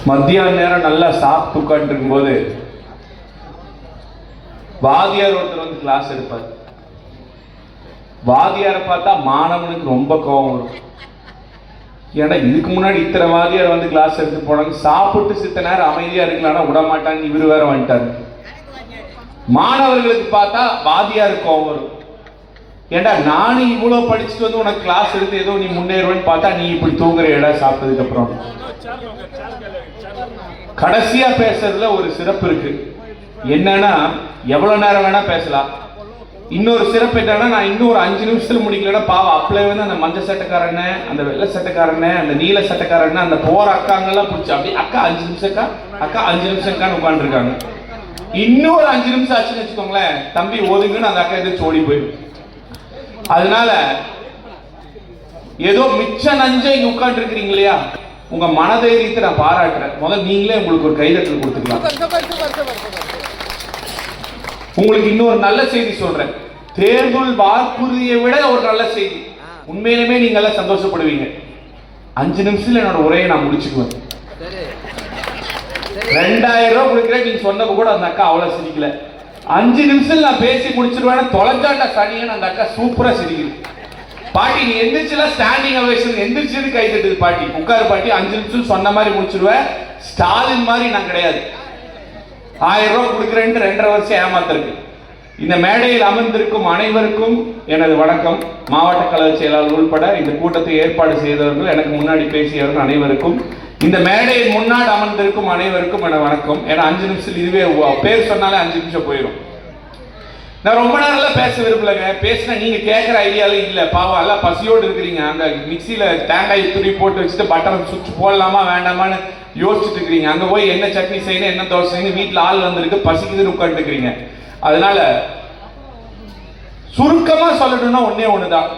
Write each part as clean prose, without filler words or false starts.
மத்தியான நேரம் நல்லா சாப்பிட்டு உட்காந்து இருக்கும்போது வாதியார் ஒருத்தர் வந்து கிளாஸ் எடுப்பார். வாதியாரை பார்த்தா மாணவனுக்கு ரொம்ப கோபம் வரும். ஏன்னா இதுக்கு முன்னாடி இத்தனை வாதியார் வந்து கிளாஸ் எடுத்து போனாங்க, சாப்பிட்டு சித்த நேரம் அமைதியா இருக்கலாம் விட மாட்டாங்க, இவரு வேற வந்துட்டாரு. மாணவர்களுக்கு பார்த்தா வாதியார் கோபம் வரும். ஏண்டா நானும் இவ்வளவு படிச்சுட்டு வந்து உனக்கு கிளாஸ் எடுத்து ஏதோ நீ முன்னேறுவேன்னு பார்த்தா நீ இப்படி தூங்குற இடம் சாப்பிட்டதுக்கு அப்புறம். கடைசியா பேசுறதுல ஒரு சிறப்பு இருக்கு. என்னன்னா எவ்வளவு நேரம் வேணா பேசலாம். இன்னொரு சிறப்பு என்னன்னா, நான் இன்னும் ஒரு 5 நிமிஷத்துல முடிக்கலன்னா பாவம் அப்பளே வந்து அந்த மஞ்சள் சட்டைக்காரன, அந்த வெள்ளை சட்டைக்காரன, அந்த நீல சட்டைக்காரன, அந்த போற அக்காங்கெல்லாம் பிடிச்சி அப்படி அக்கா 5 நிமிஷம்க்கா, அக்கா 5 நிமிஷம்க்கான்னு உட்காந்துருக்காங்க. இன்னும் ஒரு 5 நிமிஷம் ஆச்சுன்னு வச்சுக்கோங்களேன், தம்பி ஒதுங்குன்னு அந்த அக்கா எதிர்த்து ஓடி போயிடும். அதனால ஏதோ மிச்ச நஞ்ச இங்க உட்காந்து இருக்கிறீங்க இல்லையா, உங்க மனதைரியத்தை நான் பாராட்டுறேன். முதல்ல நீங்களே உங்களுக்கு ஒரு கைதட்டல் கொடுத்துக்கலாம். உங்களுக்கு இன்னொரு நல்ல செய்தி சொல்றேன். தேர்தல் வாக்குறுதியை விட ஒரு நல்ல செய்தி. உண்மையிலுமே நீங்க எல்லாம் சந்தோஷப்படுவீங்க. 5 நிமிஷத்துல என்னோட உரையை நான் முடிச்சுக்குவேன். 2000 ரூபாய் கொடுக்கிறேன் நீங்க சொன்னப்ப கூட அந்த அக்கா அவ்வளவு சிரிக்கல. 5 நிமிஷத்துல நான் பேசி முடிச்சிருவேன். தொலைக்காட்ட சனியன் அந்த அக்கா சூப்பரா சிரிக்குது. பாட்டி நீ எந்திரிச்சுல ஸ்டாண்டிங் அவேஷன் எந்திரிச்சது கை தட்டுது. பாட்டி உட்காரு பாட்டி, 5 நிமிஷம் சொன்ன மாதிரி முடிச்சிருவேன். ஸ்டாலின் மாதிரி நான் கிடையாது. 1000 ரூபாய் கொடுக்கிறேன் 2.5 வருஷம் ஏமாத்திருக்கு. இந்த மேடையில் அமர்ந்திருக்கும் அனைவருக்கும் எனது வணக்கம். மாவட்ட கழக செயலாளர் உள்பட இந்த கூட்டத்தை ஏற்பாடு செய்தவர்கள், எனக்கு முன்னாடி பேசியவர்கள் அனைவருக்கும், இந்த மேடையில் முன்னாடி அமர்ந்திருக்கும் அனைவருக்கும் எனது வணக்கம். ஏன்னா 5 நிமிஷம் இதுவே பேர் சொன்னாலே 5 நிமிஷம் போயிடும். நான் ரொம்ப நேரம் பேச விரும்பலங்க. பேசினா நீங்க கேட்கிற ஐடியாலும் இல்ல. பாவம் எல்லாம் பசியோடு இருக்கிறீங்க. அந்த மிக்சியில தேங்காய் துணி போட்டு வச்சுட்டு பட்டர் சுவிட்ச் போடலாமா வேண்டாமான்னு யோசிச்சுட்டு இருக்கிறீங்க. அங்க போய் என்ன சட்னி செய்யணும், என்ன தோசை செய்யணும், வீட்டுல ஆள் வந்திருக்கு, பசிக்குதுன்னு உட்காந்து இருக்கிறீங்க. அதனால சுருக்கமா சொல்லணும்னா ஒன்னே ஒண்ணுதான்.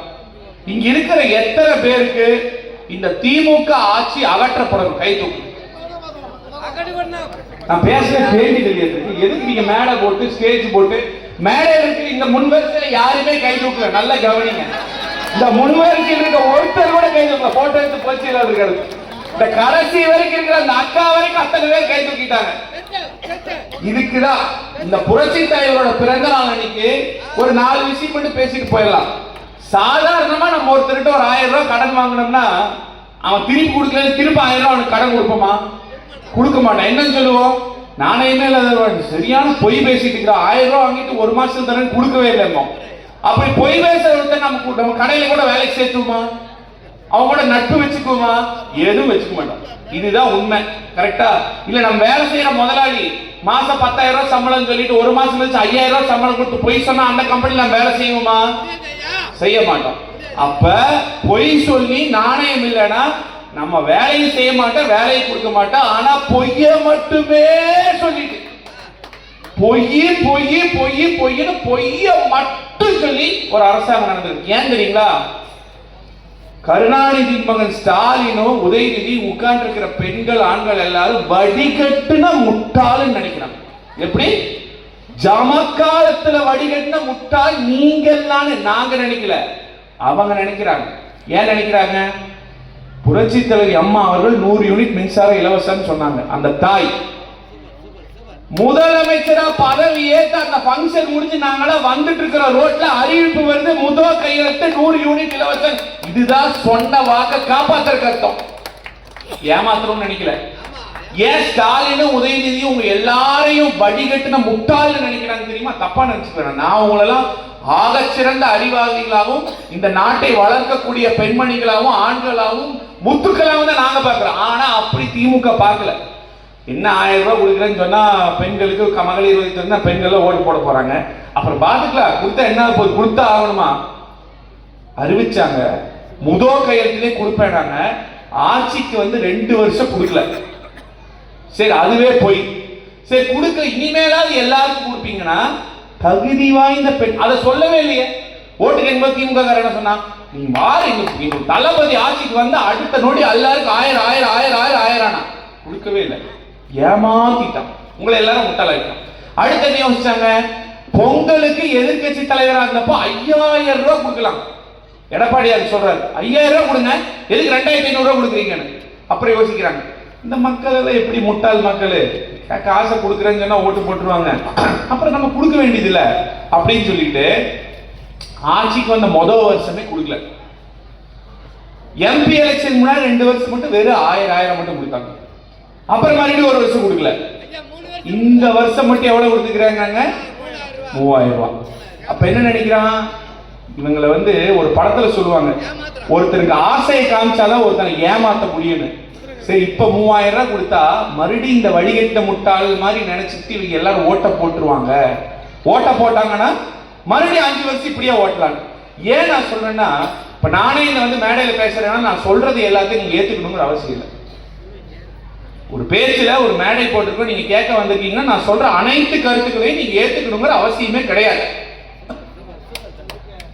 இங்க இருக்கிற எத்தனை பேருக்கு இந்த திமுக ஆட்சி அகற்றப்படும் கை தூக்கு. நான் பேசுற கேள்வி தெரியாது. எதுக்கு நீங்க மேடை போட்டு ஸ்டேஜ் போட்டு மேடை இருக்கு. இந்த முன்வரிசையில யாருமே கை தூக்கல. நல்லா கவனிங்க. இந்த முன்வரிசையில் இருக்க ஒருத்தர் கூட கை தூக்கல. போட்டோ எடுத்து போச்சு இருக்கிறது. இந்த கடைசி வரைக்கும் இருக்கிற அந்த அக்கா வரைக்கும் அத்தனை பேர் கை தூக்கிட்டாங்க. இதுக்குதான் இந்த புரட்சி தலைவரோட பிறந்த நாள் அன்னைக்கு ஒரு 4 விஷயம் மட்டும் பேசிட்டு போயிடலாம். சாதாரணமா நம்ம ஒருத்தர்கிட்ட ஒரு 1000 ரூபாய் கடன் வாங்கினோம்னா அவன் திருப்பி கொடுக்கல, திருப்பி 1000 ரூபாய் அவனுக்கு கடன் கொடுப்போமா? கொடுக்க மாட்டான். என்னன்னு சொல்லுவோம்? நாணயமே இல்லாத சரியான பொய் பேசிட்டு இருக்கிற. 1000 ரூபாய் வாங்கிட்டு 1 மாசம் தரேன் கொடுக்கவே இல்லை. அப்படி பொய் பேசுறத நம்ம கடையில கூட வேலைக்கு சேர்த்துமா? அவங்க கூட நட்பு வச்சுக்குவோமா? எதுவும் வச்சுக்க மாட்டோம். இதுதான் உண்மை. கரெக்டா? இல்ல நம்ம வேலை செய்யற முதலாளி மாசம் 10,000 ரூபாய் சம்பளம் சொல்லிட்டு 1 மாசம் கழிச்சு 5,000 ரூபாய் சம்பளம் கொடுத்து பொய் சொன்னா அந்த கம்பெனில நம்ம வேலை செய்வோமா? செய்ய மாட்டோம். அப்ப பொய் சொல்லி நாணயம் இல்லைன்னா நம்ம வேலையும் செய்ய மாட்டோம், வேலையை கொடுக்க மாட்டோம். ஆனா பொய்ய மட்டுமே சொல்லிட்டு பொய் பொய் பொய் பொய்னு பொய்ய மட்டும் சொல்லி ஒரு அரசாங்கம் நடந்திருக்கு. ஏன் தெரியுங்களா? கருணாநிதி மகன் ஸ்டாலினும் உதயநிதி உட்கார்ந்து இருக்கிற பெண்கள் ஆண்கள் எல்லாரும் வடிகட்டுன முட்டாள்னு நினைக்கிறாங்க. எப்படி? ஜமக்காலத்துல வடிகட்டின முட்டாள் நீங்கள்லாம் நாங்க நினைக்கல, அவங்க நினைக்கிறாங்க. ஏன் நினைக்கிறாங்க? புரட்சி தலைவர் அம்மா அவர்கள் 100 யூனிட் மின்சாரம் இலவசம் சொன்னாங்க. அந்த தாய் முதலமைச்சரா பதவி ஏற்ற அந்த பங்கன் முடிஞ்சு நாங்கள வந்துட்டு இருக்கிற ரோட்ல அறிவிப்பு வருது, முதல் கையெழுத்து 100 யூனிட் இலவசம். இதுதான் சொன்ன வாக்க காப்பாத்துற அர்த்தம். ஏமாத்தணும்னு நினைக்கல. ஏன் ஸ்டாலினும் உதயநிதியும் உங்க எல்லாரையும் வடிகட்டின முட்டாள்னு நினைக்கிறாங்க தெரியுமா? தப்பா நினைச்சுக்கிறேன். நான் உங்களெல்லாம் ஆகச்சிறந்த அறிவாளிகளாகவும் இந்த நாட்டை வளர்க்கக்கூடிய பெண்மணிகளாகவும் ஆண்களாகவும் முத்துக்களாகவும் தான் நாங்க பார்க்கிறோம். ஆனா அப்படி திமுக பார்க்கல. என்ன 1000 ரூபாய் கொடுக்குறேன்னு சொன்னா பெண்களுக்கு மகளிர் உதவி பெண்கள் ஓட்டு போட போறாங்க. அப்புறம் பாத்துக்கலாம், கொடுத்தா என்ன போய் கொடுத்தா ஆகணுமா? அறிவிச்சாங்க. முதல் கையெழுத்திலே கொடுப்பேனாங்க. ஆட்சிக்கு வந்து 2 வருஷம் கொடுக்கல. சரி அதுவே போய் சரி கொடுக்க இனிமேலாவது எல்லாருக்கும் கொடுப்பீங்கன்னா தகுதி வாய்ந்த பெண் அதை சொல்லவே இல்லையே. ஓட்டுக்கு என்பது திமுக என்ன சொன்னா, நீ மாறி தளபதி ஆட்சிக்கு வந்து அடுத்த நொடி எல்லாருக்கும் 1000 1000 1000 1000 ஆனா கொடுக்கவே இல்லை. ஏமாத்திட்டான். உங்களை எல்லாரும் முட்டாளாயிட்டான். அடுத்து என்ன யோசிச்சாங்க? பொங்கலுக்கு எதிர்கட்சி தலைவராக இருந்தப்போ 5000 ரூபாய் கொடுக்கலாம். எடப்பாடியார் சொல்றாரு 5000 ரூபாய் கொடுங்க, எதுக்கு 2500 ரூபாய் கொடுக்குறீங்கன்னு. அப்புறம் யோசிக்கிறாங்க, இந்த மக்கள் எல்லாம் எப்படி முட்டாள் மக்கள், காசை கொடுக்குறேன்னு சொன்னா ஓட்டு போட்டுருவாங்க, அப்புறம் நம்ம கொடுக்க வேண்டியது இல்லை அப்படின்னு சொல்லிட்டு ஆட்சிக்கு வந்த முதல் வருஷமே கொடுக்கல. எம்பி எலெக்ஷன் முன்னாடி 2 வருஷம் மட்டும் வெறும் 1000 மட்டும் கொடுத்தாங்க. அப்புறம் மறுபடியும் 1 வருஷம் கொடுக்கல. இந்த வருஷம் மட்டும் எவ்வளவு கொடுத்துக்கிறாங்க? 3000 ரூபாய். அப்ப என்ன நினைக்கிறான், இவங்களை வந்து ஒரு படத்துல சொல்லுவாங்க, ஒருத்தருக்கு ஆசையை காமிச்சாதான் ஒருத்தனை ஏமாத்த முடியும்னு. சரி, இப்ப 3000 ரூபாய் கொடுத்தா மறுபடியும் இந்த வழிகட்ட முட்டாள் மாதிரி நினைச்சிட்டு இவங்க எல்லாரும் ஓட்ட போட்டுருவாங்க. ஓட்ட போட்டாங்கன்னா மறுபடியும் 5 வருஷம் இப்படியே ஓட்டலாம். ஏன் நான் சொல்றேன்னா, இப்ப நானே இந்த வந்து மேடையில பேசுறேன்னா நான் சொல்றது எல்லாத்தையும் நீங்க ஏத்துக்கணுங்கிற அவசியம் இல்லை. ஒரு பேச்சுல ஒரு மேடை போட்டுருக்கோம், நீங்க கேட்க வந்திருக்கீங்கன்னா நான் சொல்ற அனைத்து கருத்துக்களையும் நீங்க ஏத்துக்கணுங்கிற அவசியமே கிடையாது.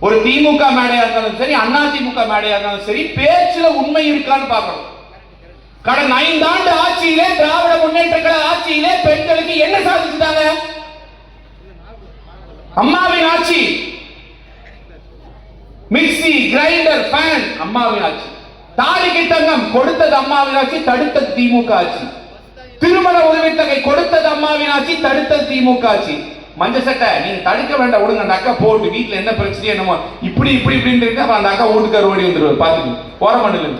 ஒரு திமுக மேடையா இருந்தாலும் சரி, அண்ணா திமுக மேடையா இருந்தாலும் சரி, பேச்சுல உண்மை இருக்கான்னு பார்க்கணும். கடந்த 5 ஆண்டு ஆட்சியிலே, திராவிட முன்னேற்ற கழக ஆட்சியிலே பெண்களுக்கு என்ன சாதிச்சுட்டாங்க? அம்மாவின் ஆட்சி. மிக்சி, கிரைண்டர், ஃபேன் அம்மாவின் ஆட்சி. தாலிக்கு தங்கம் கொடுத்தது அம்மாவின் ஆட்சி, தடுத்தது திமுக ஆட்சி. திருமண உதவித்தொகை கொடுத்தது அம்மாவின் ஆட்சி, தடுத்தது திமுக ஆட்சி. மஞ்ச சட்டை நீங்க தடுக்க வேண்டாம், விடுங்க, அந்த அக்கா போட்டு வீட்டுல என்ன பிரச்சனையோ என்னமோ இப்படி இப்படி இப்படின்னு இருக்கு, அந்த அக்கா வீட்டுக்கார ஓடி வந்துருவாரு பாத்துக்கு ஓரமண்டல.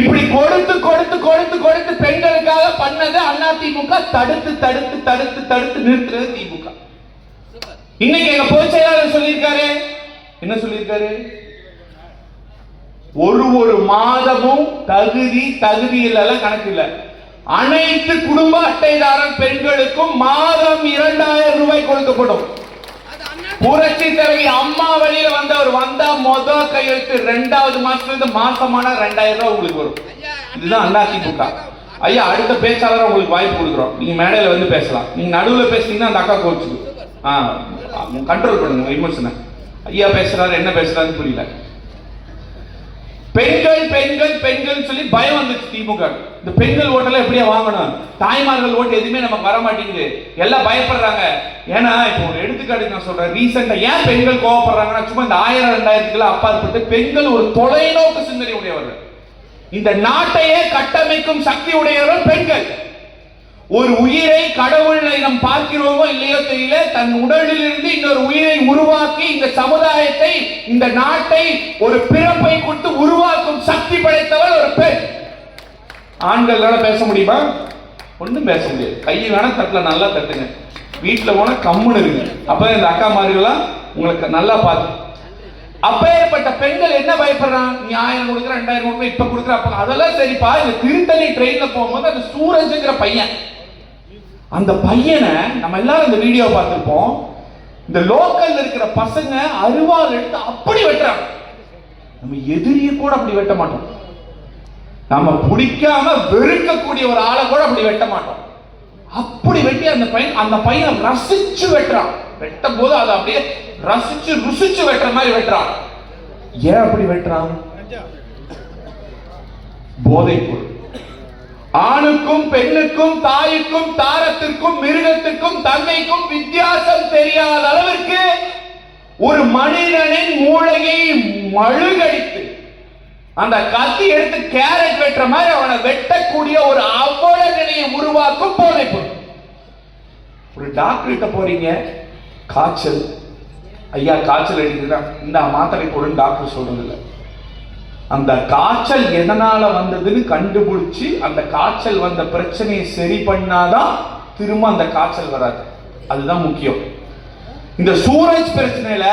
இப்படி கொடுத்து கொடுத்து கொடுத்து கொடுத்து பெண்களுக்காக பண்ணது அண்ணா திமுக, தடுத்து தடுத்து தடுத்து தடுத்து நிறுத்துறது திமுக. இன்னைக்கு எங்க பொதுச் செயலாளர் சொல்லியிருக்காரு, என்ன சொல்லியிருக்காரு? ஒரு மாதமும் தகுதியில் கணக்கு இல்ல, அனைத்து குடும்ப அட்டைதாரர் பெண்களுக்கும் மாதம் 2000 ரூபாய் கொடுக்கப்படும். புரட்சி தலைவி அம்மா வழியில வந்தவர் வந்தா முதல் கையெழுத்து, 2வது மாசத்துல மாசமான 2000 ரூபாய் உங்களுக்கு வரும். இதுதான் அண்ணா திமுக. ஐயா, அடுத்த பேச்சாளர் உங்களுக்கு வாய்ப்பு கொடுக்குறோம், நீங்க மேடையில வந்து பேசலாம். நீங்க நடுவில் பேசுனீங்கன்னா அந்த அக்கா கோச்சுக்கு கண்ட்ரோல் பண்ணுங்க விமர்சனை. ஐயா பேசுறாரு, என்ன பேசுறாருன்னு புரியல. பெண்கள் பெண்கள் பெண்கள் சொல்லி பயம் வந்துச்சு திமுக. இந்த பெண்கள் ஓட்டெல்லாம் எப்படியா வாங்கணும், தாய்மார்கள் ஓட்டு எதுவுமே நமக்கு வர மாட்டேங்குது, எல்லாம் பயப்படுறாங்க. ஏன்னா இப்போ ஒரு எடுத்துக்காட்டு நான் சொல்றேன், ரீசெண்டா ஏன் பெண்கள் கோவப்படுறாங்கன்னா, சும்மா இந்த 1000-2000 அப்பாற்பட்டு பெண்கள் ஒரு தொலைநோக்கு சிந்தனை உடையவர்கள், இந்த நாட்டையே கட்டமைக்கும் சக்தி உடையவர்கள் பெண்கள். ஒரு உயிரை கடவுளை நாம் பார்க்கிறோமோ இல்லையோ தெரியல, தன் உடலில் இருந்து இன்னொரு உயிரை உருவாக்கி இந்த சமுதாயத்தை, இந்த நாட்டை ஒரு பிறப்பை கொடுத்து உருவாக்கும் சக்தி படைத்தவள் ஒரு பெண். ஆண்களால பேச முடியுமா? ஒண்ணும் பேச முடியாது. கையை வேணா தட்டல, நல்லா தட்டுங்க. வீட்டுல போனா கம்முன்னு இருங்க, அப்பதான் இந்த அக்கா மாதிரிலாம் உங்களுக்கு நல்லா பார்த்து. அப்பேற்பட்ட பெண்கள் என்ன பயப்படுறான், நீ 1000 கொடுக்குற 2000 கொடுக்குற இப்ப கொடுக்குற அப்ப அதெல்லாம் சரிப்பா. இந்த திருத்தணி ட்ரெயின்ல போகும்போது அந்த சூரஜ்ங்கிற பையன், அந்த பையனை நம்ம எல்லாரும் இந்த வீடியோ பார்த்திருப்போம். இந்த லோக்கல்ல இருக்கிற பசங்க அருவாள் எடுத்து அப்படி வெட்டுறாங்க. நம்ம எதிரியை கூட அப்படி வெட்ட மாட்டோம், நம்ம பிடிக்காம வெறுக்கக்கூடிய ஒரு ஆளை கூட அப்படி வெட்ட மாட்டோம். அப்படி வெட்டி அந்த பையன் ரசிச்சு வெட்டுறான். வெட்டும் போது அதை அப்படியே ரசிச்சு ருசிச்சு வெட்டுற மாதிரி வெட்டுறான். ஏன் அப்படி வெட்டுறான்? போதைப் பொருள். ஆணுக்கும் பெண்ணுக்கும், தாய்க்கும் தாரத்திற்கும், மிருகத்திற்கும், தங்கைக்கும் வித்தியாசம் தெரியாத அளவிற்கு ஒரு மனிதனின் மூளையை மழுகடித்து அந்த கத்தி எடுத்து கேரட் வெட்டுற மாதிரி அவனை வெட்டக்கூடிய ஒரு அவல நிலையை உருவாக்கும் போதைப் பொருள். ஒரு டாக்டர் கிட்ட போறீங்க, காய்ச்சல், ஐயா காய்ச்சல் அடிக்குதுன்னா இந்த மாத்திரை போடுன்னு டாக்டர் சொல்றதில்லை. அந்த காய்ச்சல் எதனால வந்ததுன்னு கண்டுபிடிச்சு அந்த காய்ச்சல் வந்த பிரச்சனையை சரி பண்ணாதான் திரும்ப அந்த காய்ச்சல் வராது. அதுதான் முக்கியம். இந்த சூரஜ் பிரச்சனையில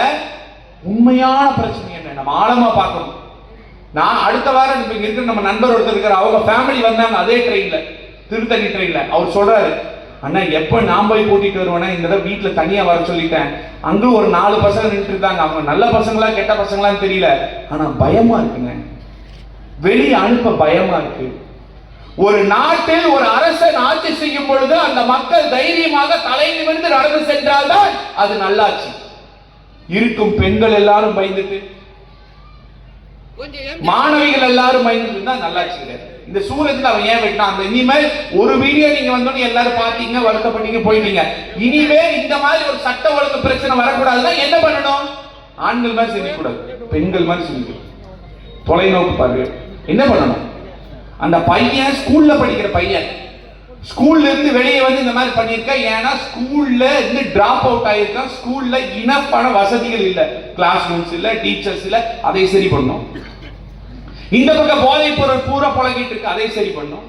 உண்மையான பிரச்சனை என்ன நம்ம ஆழமா பார்க்கணும். நான் அடுத்த வாரம் இப்ப இருக்கிற நம்ம நண்பர் ஒருத்தர் இருக்கிற, அவங்க ஃபேமிலி வந்தாங்க அதே ட்ரெயின்ல, திருத்தணி ட்ரெயின்ல. அவர் சொல்றாரு, அண்ணா எப்ப நான் போய் கூட்டிட்டு வருவேன்னா இந்த தடவை வீட்டுல தனியா வர சொல்லிட்டேன். அங்க ஒரு 4 பசங்க நின்று இருக்காங்க, அவங்க நல்ல பசங்களா கெட்ட பசங்களான்னு தெரியல, ஆனா பயமா இருக்குங்க, வெளியே அனுப்ப பயமா இருக்கு. ஒரு நாட்டில் ஒரு அரசன் ஆட்சி செய்யும் பொழுது அந்த மக்கள் தைரியமாக தலை நிமிர்ந்து நடந்து சென்றால்தான் அது நல்லாட்சி. இருக்கும் பெண்கள் எல்லாரும் பயந்துட்டு, மாணவிகள் எல்லாரும் பயந்துட்டு இருந்தா நல்லாட்சி கிடையாது. இந்த சூரஜ்ல அவன் ஏன் வெட்டான்? அந்த இனிமேல் ஒரு வீடியோ நீங்க வந்தோன்னு எல்லாரும் பாத்தீங்க, வருத்தப்பட்டீங்க, போயிட்டீங்க. இனிமேல் இந்த மாதிரி ஒரு சட்ட ஒழுங்கு பிரச்சனை வரக்கூடாதுன்னா என்ன பண்ணணும்? ஆண்கள் மாதிரி சிந்திக்க கூடாது, பெண்கள் மாதிரி சிந்திக்கணும். தொலைநோக்கு பார்வை. என்ன பண்ணணும்? அந்த பையன் ஸ்கூல்ல படிக்கிற பையன் ஸ்கூல்ல இருந்து வெளியே வந்து இந்த மாதிரி பண்ணிருக்க. ஏன்னா ஸ்கூல்ல இருந்து டிராப் அவுட் ஆயிருக்கான். ஸ்கூல்ல இனப்பான வசதிகள் இல்ல, கிளாஸ் ரூம்ஸ் இல்ல, டீச்சர்ஸ் இல்ல. அதை சரி பண்ணும். இந்த பக்கம் போதைப் பொருள் பூரா பழகிட்டு இருக்கு, அதை சரி பண்ணும்.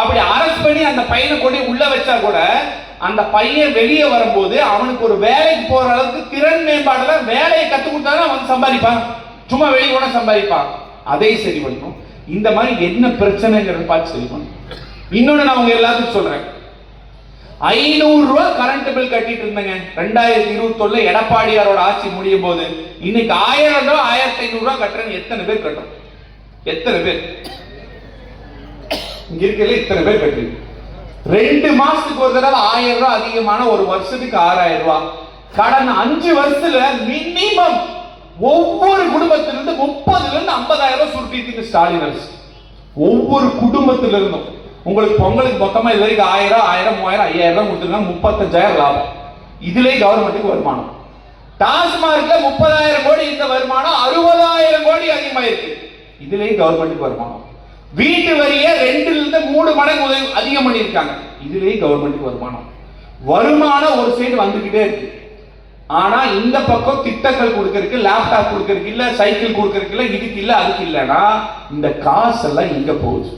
அப்படி அரெஸ்ட் பண்ணி அந்த பையனை கொண்டு உள்ள வச்சா கூட அந்த பையன் வெளியே வரும்போது அவனுக்கு ஒரு வேலைக்கு போற அளவுக்கு திறன் மேம்பாடுல வேலையை கத்து கொடுத்தாதான் அவன் சம்பாதிப்பான். சும்மா வெளியே கூட சம்பாதிப்பான். அதை சரி பண்ணும். இந்த மாதிரி என்ன பிரச்சனைங்கிறத பார்த்து சரி பண்ணும். இன்னொன்னு நான் உங்க எல்லாத்துக்கும் சொல்றேன். 500 ரூபாய் கரண்ட் பில் கட்டிட்டு இருந்தேங்க 2021 எடப்பாடியாரோட ஆட்சி முடியும் போது. இன்னைக்கு 1000 ரூபாய் 1500 ரூபாய் கட்டுறேன்னு எத்தனை பேர் கட்டும்? எத்தனை பேர் இங்க இருக்கல? இத்தனை பேர் கட்டு. 2 மாசத்துக்கு ஒரு தடவை 1000 ரூபாய் அதிகமான, ஒரு வருஷத்துக்கு 6000 ரூபாய். கடந்த 5 வருஷத்துல மினிமம் ஒவ்வொரு குடும்பத்திலிருந்து 30 இருந்து 50,000 ரூபாய் சுருட்டிட்டு ஸ்டாலின் அரசு. ஒவ்வொரு குடும்பத்திலிருந்தும் உங்களுக்கு பொங்கலுக்கு மொத்தமா இது வரைக்கும் 1000, 1000, 3000, 5000 ரூபாய் கொடுத்துருக்காங்க. 35,000 லாபம். இதுலயே கவர்மெண்ட்டுக்கு வருமானம். டாஸ்மார்க்ல 30,000 கோடி இந்த வருமானம் 60,000 கோடி அதிகமாயிருக்கு. இதுலயே கவர்மெண்ட்டுக்கு வருமானம். வீட்டு வரியை 2 இருந்து 3 மடங்கு அதிகம் பண்ணிருக்காங்க. இதுலயே கவர்மெண்ட்டுக்கு வருமானம். வருமானம் ஒரு சைடு வந்துகிட்டே இருக்கு. ஆனா இந்த பக்கம் திட்டங்கள் கொடுக்கறதுக்கு, லேப்டாப் கொடுக்கறதுக்கு இல்ல, சைக்கிள் கொடுக்கறதுக்கு இல்ல, இதுக்கு இல்ல, அதுக்கு இல்லனா இந்த காசெல்லாம் எங்க போகுது?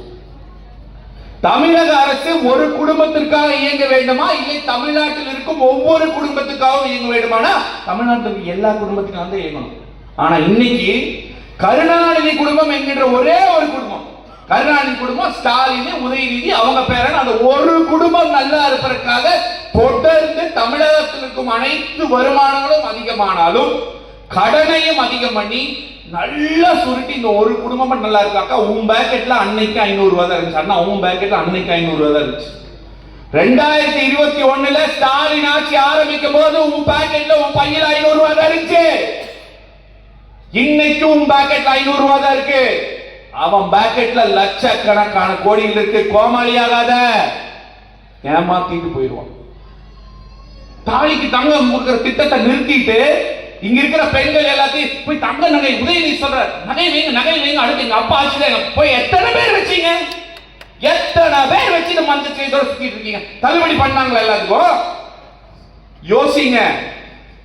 தமிழக அரசு ஒரு குடும்பத்திற்காக இயங்க வேண்டுமா, இல்லை தமிழ்நாட்டில் இருக்கும் ஒவ்வொரு குடும்பத்துக்காகவும் இயங்க வேண்டுமானா தமிழ்நாட்டுக்கு எல்லா குடும்பத்துக்கும் வந்து இயங்கணும். ஆனா இன்னைக்கு கருணாநிதி குடும்பம் என்கின்ற ஒரே ஒரு குடும்பம், கருணாநிதி குடும்பம், ஸ்டாலின், உதயநிதி, அவங்க பேரன், அந்த ஒரு குடும்பம் நல்லா இருப்பதற்காக தொடர்ந்து தமிழகத்தில் இருக்கும் அனைத்து வருமானங்களும் அதிகமானாலும் கடனையும் அதிகம் பண்ணி நல்லா சுருட்டி இந்த ஒரு குடும்பம் நல்லா இருக்காக்கா. உன் பேக்கெட்ல அன்னைக்கு 500 ரூபாய் தான் இருந்துச்சு. அண்ணா உன் பேக்கெட்ல அன்னைக்கு 500 ரூபாய் தான் இருந்துச்சு. 2021 ஸ்டாலின் ஆட்சி ஆரம்பிக்கும் போது உன் பேக்கெட்ல உன் பையில 500 ரூபாய் தான் இருந்துச்சு. இன்னைக்கு உன் பேக்கெட்ல 500 ரூபாய் தான் இருக்கு. அவன் பேக்கெட்ல லட்சக்கணக்கான கோடிகள் இருக்கு. கோமாளியாகாத, ஏமாத்திட்டு போயிடுவான். தாலிக்கு தங்கம் கொடுக்கிற திட்டத்தை நிறுத்திட்டு இங்க இருக்கிற பெண்கள் எல்லாத்தையும் போய் தங்க நகை, உதயநிதி சொல்ற நகை வைங்க, நகை வைங்க, அடுத்து எங்க அப்பா ஆட்சியில போய் எத்தனை பேர் வச்சீங்க? எத்தனை பேர் வச்சு இந்த மஞ்சள் செய்தோட சுத்திட்டு இருக்கீங்க? தள்ளுபடி பண்ணாங்களா எல்லாத்துக்கும்? யோசிங்க.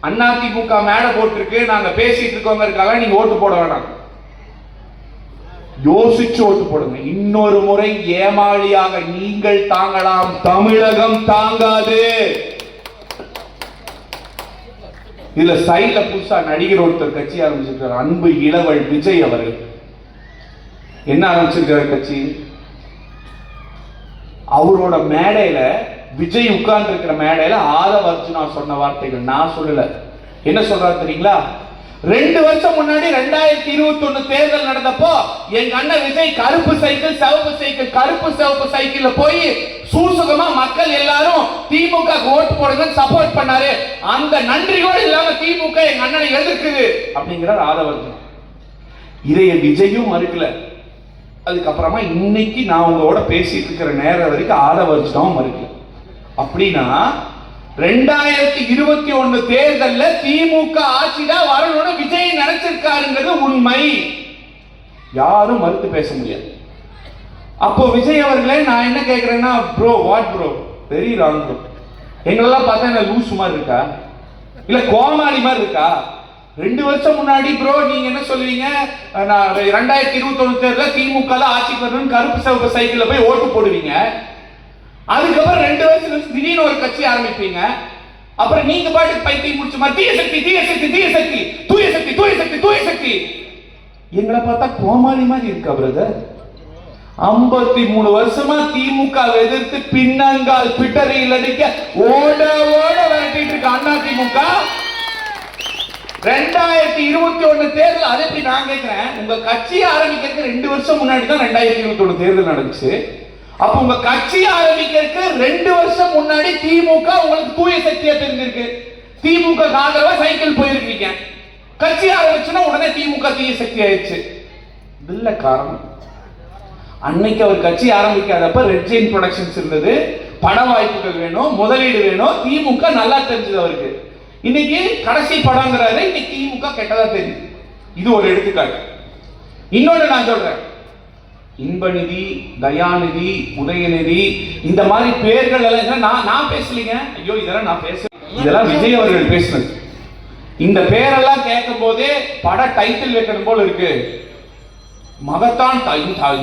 அதிமுக மேடை போட்டிருக்கு, நாங்க பேசிட்டு இருக்கோங்க இருக்காங்க, நீங்க ஓட்டு போட வேணாம். யோசிச்சு ஓட்டு போடுங்க. இன்னொரு முறை ஏமாளியாக நீங்கள் தாங்கலாம், தமிழகம் தாங்காது. இதுல சைட்ல புதுசா நடிகர் ஒருத்தர் கட்சி ஆரம்பிச்சிருக்காரு, அன்பு இளவல் விஜய் அவர்கள். என்ன ஆரம்பிச்சிருக்காரு கட்சி? அவரோட மேடையில விஜய் உட்கார்ந்து இருக்கிற மேடையில ஆதவ அர்ஜுனா சொன்ன வார்த்தைகள் நான் சொல்லல. என்ன சொல்றாரு தெரியுங்களா? 2 வருஷம் முன்னாடி 2021 தேர்தல் நடந்தப்போ எங்க அண்ணன் விஜய் கருப்பு சைக்கிள், சிவப்பு சைக்கிள், கருப்பு சிவப்பு சைக்கிள்ல போய் சூசகமா மக்கள் எல்லாரும் திமுக ஓட்டு போடுங்க சப்போர்ட் பண்ணாரு. அந்த நன்றியோடு இல்லாம திமுக எங்க அண்ணனை எதிர்க்குது அப்படிங்கிறார் ஆதவர்ஜன். இதைய விஜயும் மறுக்கல. அதுக்கப்புறமா இன்னைக்கு நான் உங்களோட பேசிட்டு இருக்கிற நேரம் வரைக்கும் ஆதவர்ஜனும் மறுக்கல. அப்படின்னா 2021 தேர்தல்ல திமுக ஆட்சிதான் வரணும்னு விஜய் நினைச்சிருக்காருங்கிறது உண்மை. யாரும் மறுத்து பேச முடியாது. அப்போ விஜய் அவர்களே, நான் என்ன கேட்கிறேன்னா, bro what bro, very wrong bro. எங்களெல்லாம் பார்த்தா என்ன லூஸ் மாதிரி இருக்கா, இல்ல கோமாளி மாதிரி இருக்கா? 2 வருஷம் முன்னாடி ப்ரோ நீங்க என்ன சொல்லுவீங்க? 2021 தேர்தல் திமுக ஆட்சிக்கு வரணும்னு கருப்பு சிவப்பு சைக்கிள்ல போய் ஓட்டு போடுவீங்க. அதுக்கப்புறம் 2 வருஷம் கழிச்சு திடீர்னு ஒரு கட்சி ஆரம்பிப்பீங்க. அப்புறம் நீங்க பாட்டுக்கு பைத்தியம் முடிச்ச மாதிரி தீய சக்தி, தீய சக்தி, தீய சக்தி, தூய சக்தி, தூய சக்தி, தூய சக்தி. எங்களை பார்த்தா கோமாளி மாதிரி இருக்கா பிரதர்? 53 வருஷமா திமுக எதிர்த்து பின்னங்கால் பிட்டரியில் அடிக்க ஓட ஓட விரட்டிட்டு இருக்க அண்ணா திமுக 2021 தேர்தல். அதை எப்படி நான் கேட்கிறேன், உங்க கட்சி ஆரம்பிக்கிறதுக்கு 2 வருஷம் முன்னாடி தான் 2021 தேர்தல் நடந்துச்சு. அப்ப உங்க கட்சி ஆரம்பிக்கிறதுக்கு 2 வருஷம் முன்னாடி திமுக உங்களுக்கு தூய சக்தியா தெரிஞ்சிருக்கு. திமுக ஆதரவா சைக்கிள் போயிருக்கீங்க. கட்சி ஆரம்பிச்சுன்னா உடனே திமுக தீய சக்தி ஆயிடுச்சு. இல்ல காரணம், அன்னைக்கு அவர் கட்சி ஆரம்பிக்காதப்ப ரெட் ஜெயின் ப்ரொடக்ஷன்ஸ் இருந்தது, பட வாய்ப்புகள் வேணும், முதலீடு வேணும், திமுக நல்லா தெரிஞ்சது அவருக்கு. இன்னைக்கு கடைசி படங்கிறாரு, இன்னைக்கு திமுக கெட்டதா தெரியுது. இது ஒரு எடுத்துக்காட்டு. இன்னொன்னு நான் சொல்றேன், இன்பநிதி, தயாநிதி, உதயநிதி, இந்த மாதிரி பேர்கள் எல்லாம் நான் பேசலீங்க. ஐயோ, இதெல்லாம் நான் பேச, இதெல்லாம் விஜய் அவர்கள் பேசினது. இந்த பேரெல்லாம் கேட்கும் போதே பட டைட்டில் வைக்கணும் போல இருக்கு. மகத்தான்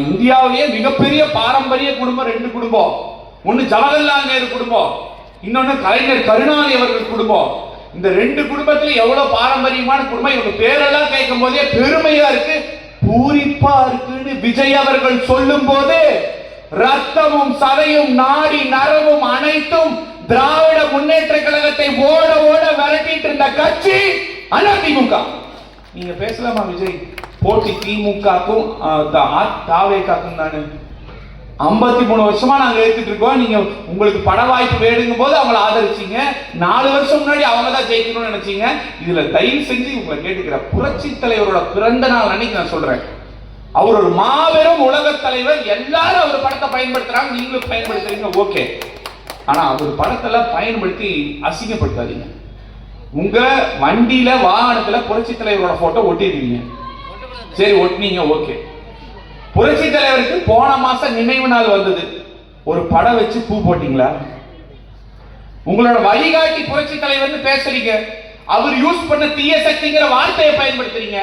இந்தியாவிலேயே மிகப்பெரிய பாரம்பரிய குடும்பம், 2 குடும்பம். ஒன்னு ஜவஹர்லால் நேரு குடும்பம், இன்னொன்னு கலைஞர் கருணாநிதி அவர்கள் குடும்பம். இந்த 2 குடும்பத்துல எவ்வளவு பாரம்பரியமான குடும்பம். இவங்க பேரெல்லாம் கேட்கும் போதே பெருமையா இருக்கு, பூரிப்பா இருக்குன்னு விஜய் அவர்கள் சொல்லும் போது ரத்தமும் சதையும் நாடி நரமும் அனைத்தும் திராவிட முன்னேற்ற கழகத்தை ஓட ஓட விரட்டிட்டு இருந்த கட்சி அதிமுக. நீங்க பேசலாமா விஜய்? போட்டி திமுகக்கும் தாவேக்காக்கும் தானே. 53 வருஷமா நாங்க எடுத்துட்டு இருக்கோம். நீங்க உங்களுக்கு பட வாய்ப்பு வேணுங்கும் போது அவங்களை ஆதரிச்சீங்க. 4 வருஷம் முன்னாடி அவங்க தான் ஜெயிக்கணும்னு நினைச்சீங்க. இதுல தயவு செஞ்சு உங்களை கேட்டுக்கிற, புரட்சி தலைவரோட பிறந்த நாள் அன்னைக்கு நான் சொல்றேன், அவர் ஒரு மாபெரும் உலக தலைவர். எல்லாரும் அவர் படத்தை பயன்படுத்துறாங்க, நீங்களும் பயன்படுத்துறீங்க, ஓகே. ஆனா அவர் படத்தெல்லாம் பயன்படுத்தி அசிங்கப்படுத்தாதீங்க. உங்க வண்டியில வாகனத்துல புரட்சி தலைவரோட போட்டோ ஒட்டிருக்கீங்க, சரி ஒட்டினீங்க, ஓகே. புரட்சி தலைவருக்கு போன மாசம் நினைவு நாள் வந்தது, ஒரு படம் வச்சு பூ போட்டீங்களா? உங்களோட வழிகாட்டி புரட்சி தலைவர்னு பேசுறீங்க, அவர் யூஸ் பண்ண தீய சக்திங்கிற வார்த்தையை பயன்படுத்துறீங்க.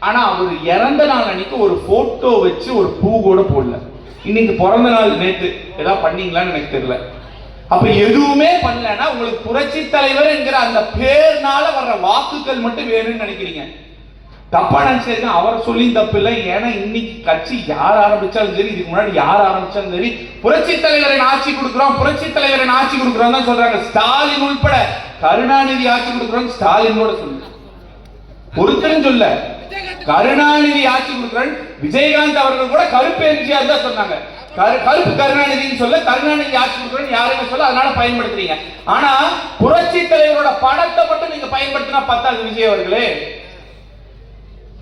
ஆனா அவர் இறந்த நாள் அன்னைக்கு ஒரு போட்டோ வச்சு ஒரு பூ கூட போடல. இன்னைக்கு பிறந்த நாள், நேற்று ஏதாவது பண்ணீங்களான்னு எனக்கு தெரியல. அப்ப எதுவுமே பண்ணலன்னா உங்களுக்கு புரட்சி தலைவர் என்கிற அந்த பேர்னால வர்ற வாக்குகள் மட்டும் வேணும்னு நினைக்கிறீங்க. தப்பா நினைச்சிருக்க, அவர் சொல்லி தப்பு இல்லை. ஏன்னா இன்னைக்கு கட்சி யார் ஆரம்பிச்சாலும் சரி, இதுக்கு முன்னாடி யார் ஆரம்பிச்சாலும் சரி, புரட்சி தலைவரின் ஆட்சி கொடுக்கிறோம், புரட்சி தலைவரின் ஆட்சி கொடுக்கிறோம் தான் சொல்றாங்க. ஸ்டாலின் உள்பட கருணாநிதி ஆட்சி கொடுக்கிறோம் ஸ்டாலினோட சொல்லு, ஒருத்தரும் சொல்ல. கருணாநிதி ஆட்சி கொடுக்கிறோம், விஜயகாந்த் அவர்கள் கூட கருப்பு எம்ஜிஆர் தான் சொன்னாங்க. கருப்பு கருணாநிதினு சொல்ல, கருணாநிதி ஆட்சி கொடுக்கிறோம் யாருன்னு சொல்ல, அதனால பயன்படுத்துறீங்க. ஆனா புரட்சி தலைவரோட படத்தை மட்டும் நீங்க பயன்படுத்தினா பத்தாது விஜய் அவர்களே.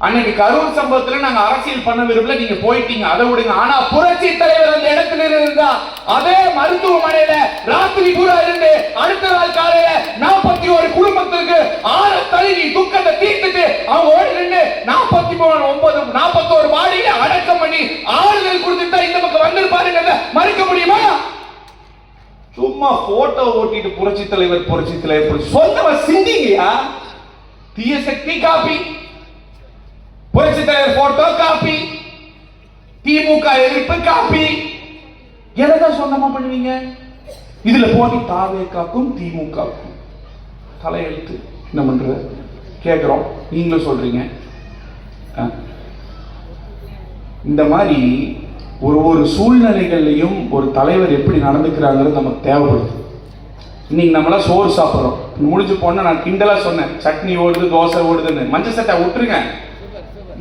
அன்னைக்கு கரூர் சம்பவத்துல நாங்க அரசியல் பண்ண விரும்பல, நீங்க போயிட்டீங்க, அதை விடுங்க. ஆனா புரட்சி தலைவர் அந்த இடத்துல இருந்தா, அதே மருத்துவமனையில ராத்திரி பூரா இருந்து அடுத்த நாள் காலையில 41 குடும்பத்திற்கு ஆற தழுவி துக்கத்தை தீர்த்துட்டு அவங்க ஓடி நின்று 41 மாடியில அடக்கம் பண்ணி ஆறுதல் கொடுத்துட்டா இந்த பக்கம் வந்திருப்பாருங்கிறத மறுக்க முடியுமா? சும்மா போட்டோ ஓட்டிட்டு புரட்சி தலைவர் சொந்தமா சிந்திங்கயா. தீய சக்தி காப்பி, புரட்சி தலைவர் போட்டோ காப்பி, திமுக எதிர்ப்பு காப்பி, எதைதான் சொந்தமா பண்ணுவீங்க? இதுல போட்டி தாவேக்காக்கும் திமுகவுக்கும் தலையெழுத்து. என்ன பண்ற கேட்கிறோம், நீங்களும் சொல்றீங்க. இந்த மாதிரி ஒரு சூழ்நிலைகள்லையும் ஒரு தலைவர் எப்படி நடந்துக்கிறாங்கிறது நமக்கு தேவைப்படுது. இன்னைக்கு நம்மளாம் சோறு சாப்பிட்றோம், முடிஞ்சு போனா நான் கிண்டலா சொன்னேன், சட்னி ஓடுது தோசை ஓடுதுன்னு. மஞ்சள் சட்டை விட்டுருங்க,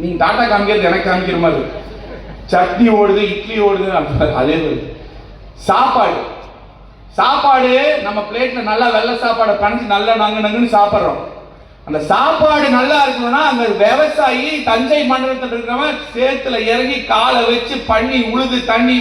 நீங்க டாட்டா காமிக்கிறது எனக்கு காமிக்கிற மாதிரி. சட்னி ஓடுது, இட்லி ஓடுது, அதே சாப்பாடு நம்ம பிளேட்ல நல்லா வெள்ளை சாப்பாடு பணிச்சு நல்லா நங்குன்னு சாப்பிடுறோம். அந்த சாப்பாடு நல்லா இருக்கணும்னா அந்த விவசாயி தஞ்சை மண்டலத்தில் இருக்கிறவன் சேத்துல இறங்கி காலை வச்சு பண்ணி உழுது தண்ணி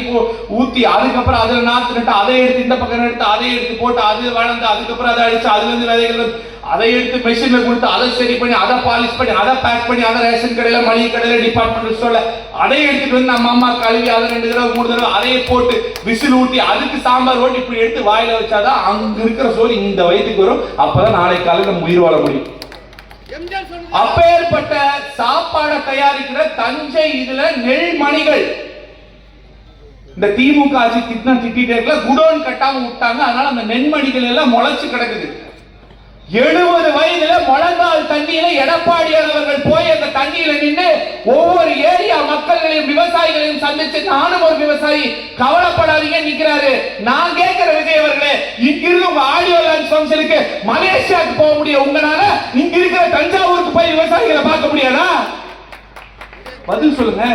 ஊத்தி, அதுக்கப்புறம் அதுல நாத்து நட்டு, அதை எடுத்து இந்த பக்கம் எடுத்து, அதை எடுத்து போட்டு, அது வளர்ந்து, அதுக்கப்புறம் அதை அடிச்சு, அதுல இருந்து விதைகள் அதை எடுத்து மெஷின்ல கொடுத்து, அதை சரி பண்ணி, அதை பாலிஷ் பண்ணி, அதை பேக் பண்ணி, அதை ரேஷன் கடையில மளிகை கடையில டிபார்ட்மெண்ட் ஸ்டோர்ல அதை எடுத்துட்டு வந்து நம்ம அம்மா கழுவி, அதை 2 தடவை 3 தடவை அதையே போட்டு விசில் ஊட்டி, அதுக்கு சாம்பார் ஓட்டி இப்படி எடுத்து வாயில வச்சாதான் அங்க இருக்கிற சோறு இந்த வயிற்றுக்கு வரும். அப்பதான் நாளை காலையில் நம்ம உயிர் வாழ முடியும். அப்பேற்பட்ட சாப்பாடை தயாரிக்கிற தஞ்சை இதுல நெல்மணிகள் இந்த திமுக ஆட்சி திட்டிட்டே இருக்கல, குடோன் கட்டாம விட்டாங்க. அதனால அந்த நெல்மணிகள் எல்லாம் முளைச்சு கிடக்குது. 70 வயதுல முழங்கால் தண்ணியில எடப்பாடியார் அவர்கள் போய் அந்த தண்ணியில நின்று ஒவ்வொரு ஏரியா மக்களையும் விவசாயிகளையும் சந்திச்சு, நானும் ஒரு விவசாயி, கவலைப்படாதீங்க நிக்கிறாரு. நான் கேட்கிற விஜய் அவர்களே, இங்கிருந்து உங்க ஆடியோ லான்ச் ஃபங்க்ஷனுக்கு மலேசியாவுக்கு போக முடியும், உங்களால இங்க இருக்கிற தஞ்சாவூருக்கு போய் விவசாயிகளை பார்க்க முடியாதா? பதில் சொல்லுங்க.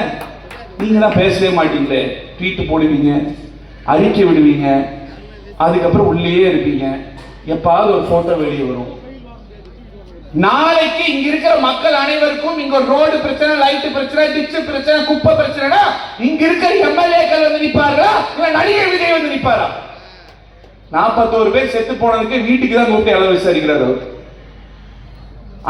நீங்க தான் பேசவே மாட்டீங்களே, ட்வீட் போடுவீங்க, அறிக்கை விடுவீங்க, அதுக்கப்புறம் உள்ளே இருப்பீங்க. எப்பாவது ஒரு போட்டோ வெளியே வரும். நாளைக்கு இங்க இருக்கிற மக்கள் அனைவருக்கும் இங்க ரோடு பிரச்சனை, லைட் பிரச்சனை, டிச்சு பிரச்சனை, குப்பை பிரச்சனை, இங்க இருக்கிற எம்எல்ஏக்கள் வந்து நிப்பாரா இல்ல நடிகர் விஜய் வந்து நிப்பாரா? 41 பேர் செத்து போனதுக்கு வீட்டுக்கு தான் கூப்பிட்டு அளவு விசாரிக்கிறார் அவர்.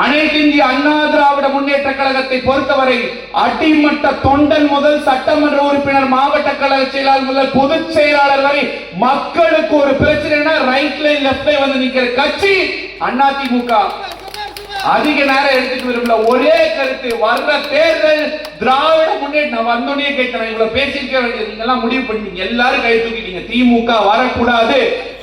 அனைத்து இந்திய அண்ணா திராவிட முன்னேற்ற கழகத்தை பொறுத்தவரை அடிமட்ட தொண்டன் முதல் சட்டமன்ற உறுப்பினர், மாவட்ட கழக செயலாளர் முதல் பொதுச் செயலாளர் வரை மக்களுக்கு ஒரு பிரச்சனைனா ரைட் லைன் லெப்ட் லைன் வந்து நிக்கிற கட்சி அதிமுக. அதிக நேரம் எடுத்துட்டு விரும்பல, ஒரே கருத்து, வர்ற தேர்தல் திராவிட முன்னேற்ற வந்தோடனே கேட்கணும். இவ்வளவு பேசிருக்க வேண்டியது நீங்க எல்லாம் முடிவு பண்ணீங்க, எல்லாரும் கை தூக்கிட்டீங்க. திமுக வரக்கூடாது,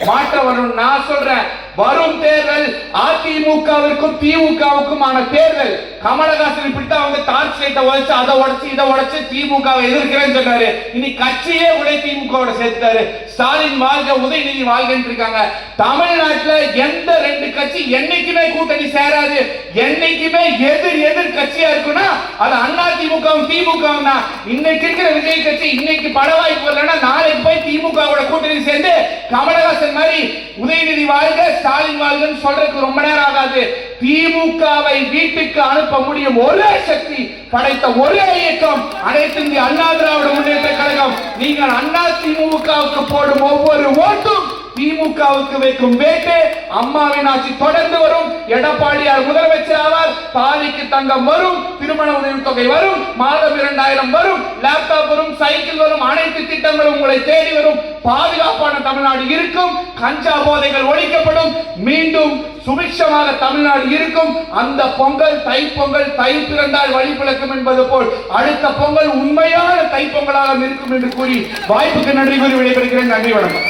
மாற்றம் வரணும். நான் சொல்றேன், வரும் தேர்தல் அதிமுகவிற்கும் திமுகவுக்குமான தேர்தல். கமலஹாசன் இப்படித்தான் வந்து டார்ச் லைட்டை உடைச்சு அதை உடைச்சு இதை உடைச்சு திமுகவை எதிர்க்கிறேன்னு சொன்னாரு. இனி கட்சியே உடை திமுகவோட சேர்த்தாரு. ஸ்டாலின் வாழ்க, உதயநிதி வாழ்கன்னு இருக்காங்க. தமிழ்நாட்டில் எந்த ரெண்டு கட்சி என்னைக்குமே கூட்டணி சேராது, என்னைக்குமே எதிர் கட்சியா இருக்குன்னா அது அண்ணா திமுகவும் திமுகவும் தான். இன்னைக்கு இருக்கிற விஜய் கட்சி இன்னைக்கு பட வாய்ப்பு இல்லைன்னா நாளைக்கு போய் திமுகவோட கூட்டணி சேர்ந்து கமலஹாசன் மாதிரி உதயநிதி வாழ்க ஸ்டாலின் வாழ்கன்னு சொல்றதுக்கு ரொம்ப நேரம் ஆகாது. திமுகவை வீட்டுக்கு அனுப்ப முடியும் ஒரே சக்தி படைத்த ஒரே இயக்கம் அனைத்து இந்திய அண்ணா திராவிட முன்னேற்ற கழகம். நீங்கள் அண்ணா திமுகவுக்கு போடும் ஒவ்வொரு ஓட்டும் திமுகவுக்கு வைக்கும் வேட்டு. அம்மாவின் ஆட்சி தொடர்ந்து வரும், எடப்பாடியார் முதலமைச்சர் ஆவார், தாலிக்கு தங்கம் வரும், திருமண உதவித்தொகை வரும், மாதம் 2000 வரும், லேப்டாப் வரும், சைக்கிள் வரும், அனைத்து திட்டங்களும் உங்களை தேடி வரும். பாதுகாப்பான தமிழ்நாடு இருக்கும், கஞ்சா போதைகள் ஒழிக்கப்படும், மீண்டும் சுபிக்ஷமாக தமிழ்நாடு இருக்கும். அந்த பொங்கல் தைப்பொங்கல், தை பிறந்தால் வழி பிளக்கும் என்பது போல் அடுத்த பொங்கல் உண்மையான தைப்பொங்கலாக இருக்கும் என்று கூறி வாய்ப்புக்கு நன்றி கூறி விடைபெறுகிறேன். நன்றி, வணக்கம்.